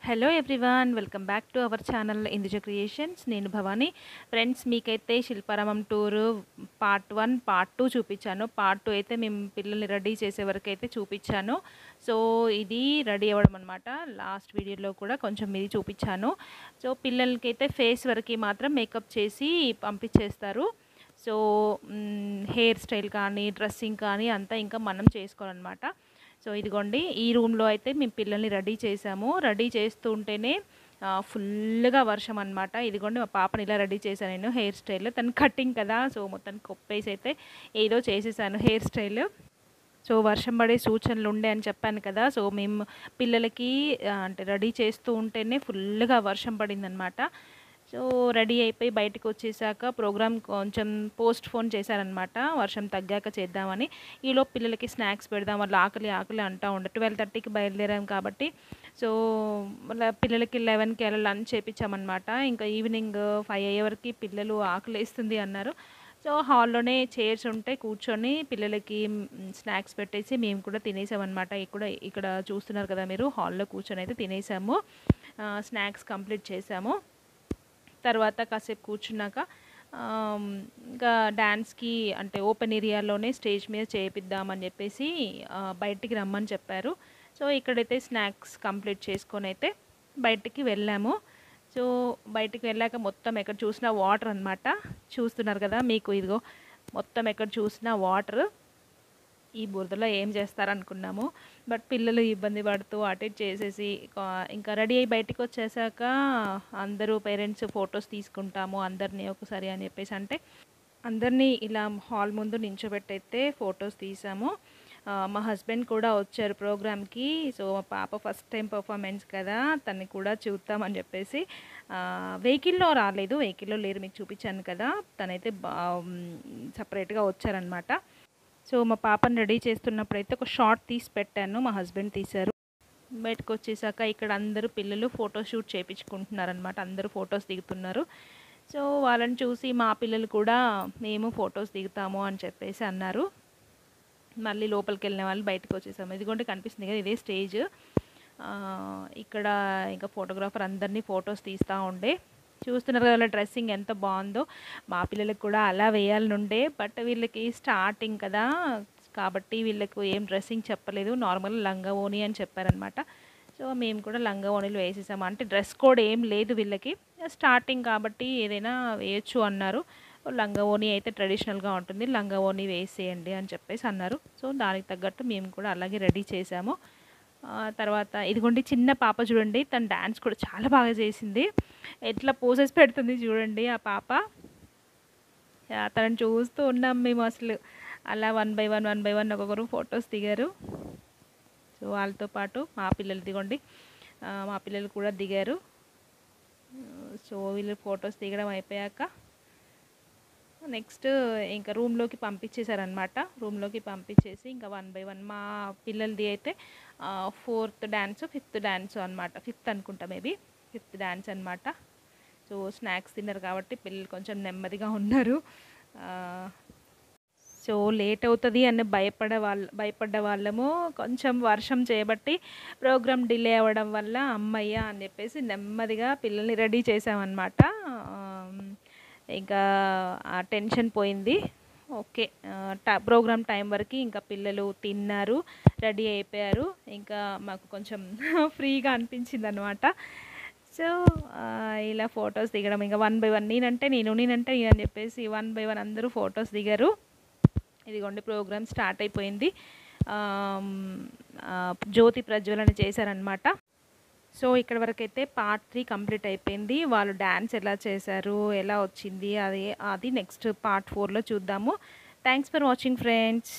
Hello everyone, welcome back to our channel Induja creations. నేను Bhavani. Friends, మీకైతే Shilparamam tour part 1 part 2 చూపించాను. Part 2 అయితే మేము పిల్లల్ని రెడీ చేసే వరకు అయితే చూపించాను. సో ఇది రెడీ అవ్వడం అనమాట. లాస్ట్ వీడియోలో కూడా కొంచెం ఇది చూపించాను. సో పిల్లలకైతే ఫేస్ వరకు మాత్రం మేకప్ చేసి పంపించేస్తారు. సో హెయిర్ స్టైల్ కానీ డ్రెస్సింగ్ కానీ అంతా ఇంకా మనం చేసుకోవాలన్నమాట. సో ఇదిగోండి, ఈ రూమ్లో అయితే మేము పిల్లల్ని రెడీ చేసాము. రెడీ చేస్తూ ఉంటేనే ఫుల్గా వర్షం అనమాట. ఇదిగోండి, మా పాపని ఇలా రెడీ చేశాను నేను. హెయిర్ స్టైల్ తను కటింగ్ కదా, సో మొత్తానికి కొప్పేసి అయితే ఏదో చేసేసాను హెయిర్ స్టైల్. సో వర్షం పడే సూచనలు ఉండే అని చెప్పాను కదా. సో మేము పిల్లలకి అంటే రెడీ చేస్తూ ఉంటేనే ఫుల్గా వర్షం పడిందనమాట. సో రెడీ అయిపోయి బయటకు వచ్చేసాక ప్రోగ్రామ్ కొంచెం పోస్ట్ పోన్ చేశారనమాట, వర్షం తగ్గాక చేద్దామని. ఈలో పిల్లలకి స్నాక్స్ పెడదాం, వాళ్ళు ఆకలి ఆకలి అంటూ ఉండే. 12:30కి బయలుదేరాం కాబట్టి సో పిల్లలకి 11కి అలా లంచ్ చేయించామన్నమాట. ఇంకా ఈవినింగ్ 5 అయ్యే వరకు పిల్లలు ఆకలిస్తుంది అన్నారు. సో హాల్లోనే చైర్స్ ఉంటే కూర్చొని పిల్లలకి స్నాక్స్ పెట్టేసి మేము కూడా తినేసామన్నమాట. ఇక్కడ చూస్తున్నారు కదా మీరు, హాల్లో కూర్చొని అయితే తినేసాము. స్నాక్స్ కంప్లీట్ చేసాము. తర్వాత కాసేపు కూర్చున్నాక ఇంకా డ్యాన్స్కి అంటే ఓపెన్ ఏరియాలోనే స్టేజ్ మీద చేపిద్దామని చెప్పేసి బయటికి రమ్మని చెప్పారు. సో ఇక్కడైతే స్నాక్స్ కంప్లీట్ చేసుకొని అయితే బయటికి వెళ్ళాము. సో బయటికి వెళ్ళాక మొత్తం ఎక్కడ చూసినా వాటర్ అనమాట. చూస్తున్నారు కదా మీకు, ఇదిగో మొత్తం ఎక్కడ చూసినా వాటర్. ఈ బురదలో ఏం చేస్తారనుకున్నాము, బట్ పిల్లలు ఇబ్బంది పడుతూ అటు ఇటు చేసేసి ఇంకా రెడీ అయ్యి బయటికి వచ్చేసాక అందరూ పేరెంట్స్ ఫొటోస్ తీసుకుంటాము అందరినీ ఒకసారి అని చెప్పేసి అంటే అందరినీ ఇలా హాల్ ముందు నించోబెట్టయితే ఫొటోస్ తీసాము. మా హస్బెండ్ కూడా వచ్చారు ప్రోగ్రామ్కి. సో మా పాప ఫస్ట్ టైం పర్ఫార్మెన్స్ కదా, తన్ని కూడా చూద్దామని చెప్పేసి వెహికల్లో రాలేదు, వెహికల్లో లేరు, మీకు చూపించాను కదా. తనైతే సపరేట్గా వచ్చారనమాట. సో మా పాపని రెడీ చేస్తున్నప్పుడైతే ఒక షార్ట్ తీసి పెట్టాను, మా హస్బెండ్ తీశారు. బయటకు వచ్చేసాక ఇక్కడ అందరూ పిల్లలు ఫోటోషూట్ చేయించుకుంటున్నారనమాట. అందరూ ఫొటోస్ దిగుతున్నారు. సో వాళ్ళని చూసి మా పిల్లలు కూడా మేము ఫొటోస్ దిగుతాము అని చెప్పేసి అన్నారు. మళ్ళీ లోపలికి వెళ్ళిన వాళ్ళు బయటకు వచ్చేసాము. ఇదిగోండి కనిపిస్తుంది కదా, ఇదే స్టేజ్. ఇక్కడ ఇంకా ఫోటోగ్రాఫర్ అందరినీ ఫొటోస్ తీస్తూ ఉండే. చూస్తున్నారు కదా డ్రెస్సింగ్ ఎంత బాగుందో. మా పిల్లలకు కూడా అలా వేయాలనుండే, బట్ వీళ్ళకి స్టార్టింగ్ కదా కాబట్టి వీళ్ళకు ఏం డ్రెస్సింగ్ చెప్పలేదు, నార్మల్ లంగా ఓణి అని చెప్పారనమాట. సో మేము కూడా లంగా ఓణీలు వేసేసాము. అంటే డ్రెస్ కోడ్ ఏం లేదు వీళ్ళకి, స్టార్టింగ్ కాబట్టి ఏదైనా వేయచ్చు అన్నారు. లంగా ఓణి అయితే ట్రెడిషనల్గా ఉంటుంది, లంగా ఓణి వేసేయండి అని చెప్పేసి అన్నారు. సో దానికి తగ్గట్టు మేము కూడా అలాగే రెడీ చేసాము. తర్వాత ఇదిగోండి చిన్న పాప చూడండి, తన డ్యాన్స్ కూడా చాలా బాగా చేసింది. ఎట్లా పోసెస్ పెడుతుంది చూడండి ఆ పాప. తనని చూస్తూ ఉన్నాం మేము అసలు. అలా 1 బై 1 ఒక్కొక్కరు ఫొటోస్ దిగారు. సో వాళ్ళతో పాటు మా పిల్లలు దిగండి, మా పిల్లలు కూడా దిగారు. సో వీళ్ళు ఫొటోస్ దిగడం అయిపోయాక నెక్స్ట్ ఇంకా రూమ్లోకి పంపించేశారనమాట. రూమ్లోకి పంపించేసి ఇంకా 1 బై 1 మా పిల్లలది అయితే 4th డ్యాన్స్ 5th డ్యాన్స్ అనమాట. 5th అనుకుంటా, మేబీ 5th డ్యాన్స్ అనమాట. సో స్నాక్స్ తిన్నారు కాబట్టి పిల్లలు కొంచెం నెమ్మదిగా ఉన్నారు. సో లేట్ అవుతుంది అని భయపడ్డ వాళ్ళము కొంచెం వర్షం చేయబట్టి ప్రోగ్రామ్ డిలే అవ్వడం వల్ల అమ్మయ్య అని చెప్పేసి నెమ్మదిగా పిల్లల్ని రెడీ చేసామన్నమాట. ఇంకా ఆ టెన్షన్ పోయింది. ఓకే, ప్రోగ్రామ్ టైం వరకు ఇంకా పిల్లలు తిన్నారు, రెడీ అయిపోయారు. ఇంకా మాకు కొంచెం ఫ్రీగా అనిపించింది అనమాట. సో ఇలా ఫొటోస్ దిగడం ఇంకా 1 బై 1 నేనంటే నేను అని చెప్పేసి 1 బై 1 అందరూ ఫొటోస్ దిగారు. ఇదిగోండి ప్రోగ్రామ్ స్టార్ట్ అయిపోయింది. జ్యోతి ప్రజ్వలన చేశారనమాట. సో ఇక్కడ వరకు అయితే పార్ట్ 3 కంప్లీట్ అయిపోయింది. వాళ్ళు డ్యాన్స్ ఎలా చేశారు, ఎలా వచ్చింది, అది నెక్స్ట్ పార్ట్ 4లో చూద్దాము. Thanks for watching friends.